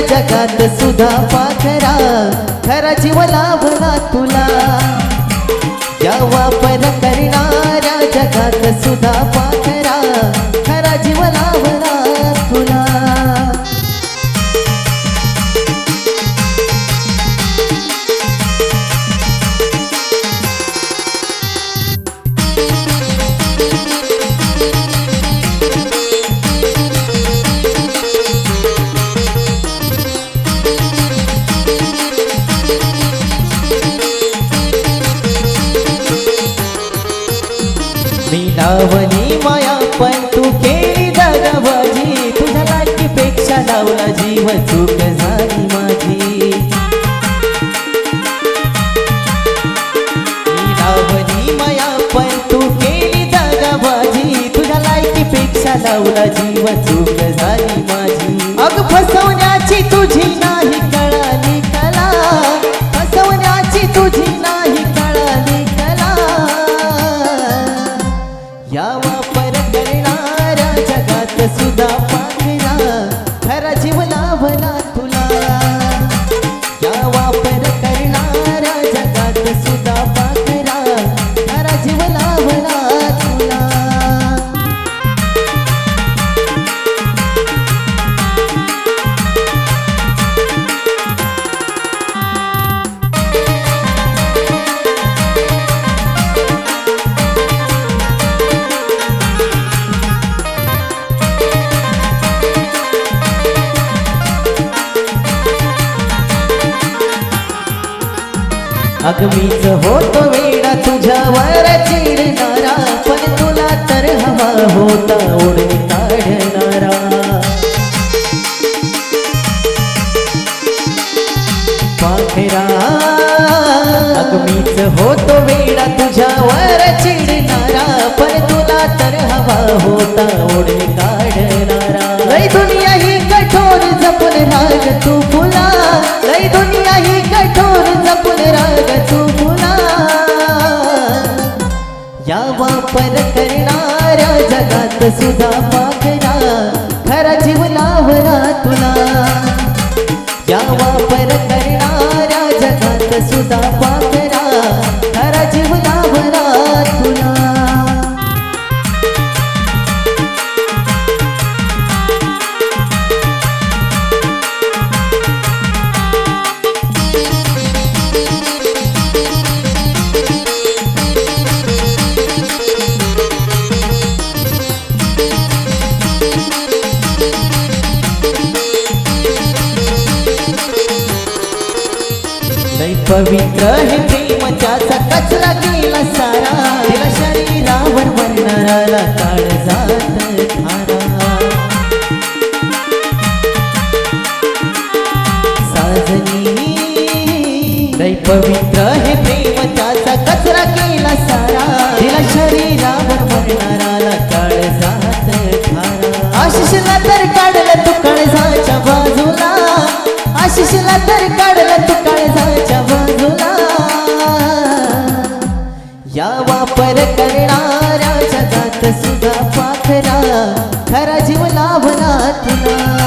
जगात सुद्धा पाखरा खरा जीव लाभला तुला या वापर करणाऱ्या जगात सुद्धा पाखरा खरा जीव लाभला तुला लावली माया पण तू केली दगाबाजी तुझ्या लायकीपेक्षा लावला जीव चूक झाली माझी लावली माया पण तू केली दगाबाजी तुझ्या लायकीपेक्षा लावला जीव चूक झाली माझी अग फसवण्याची तुझी नाही कळाली कला फसवण्याची तुझी नाही कळाली कला या वापर करणाऱ्या जगात सुद्धा पाखरा खरा जीव लाभला तुला या वापर करणाऱ्या जगात सुद्धा पाखरा खरा जीव लाभला तुला अग मीच होतो वेडा तुझ्यावर चिडणारा पण तुला तर हवा होता ओढून काढणारा पाखरा अग मीच होतो वेडा तुझ्यावर चिडणारा पण तुला तर हवा होता ओढून काढणारा लय दुनिया ही कठोर जपून राग तू फुला लय दुनिया ही कठोर जपून राग तू फुला या वापर करणाऱ्या जगात सुद्धा पाखरा खरा जीव लाभला तुला या वापर करणाऱ्या जगात सुद्धा पाखरा खरा जीव लाभला तुला पवित्र हे प्रेम त्याचा कचरा केला सारा तिला शरीरावर बनणारा काळजात धारा साजनी लय पवित्र हे प्रेम त्याचा कचरा केला सारा तिला शरीरावर बनणारा काळजात धारा आशिषला तर काढलं तू काळजाच्या बाजूला आशिषला तर काढलं तू काळजाच्या बाजूला या वापर करणाऱ्या जगात सुद्धा पाखरा खरा जीव लाभला तुला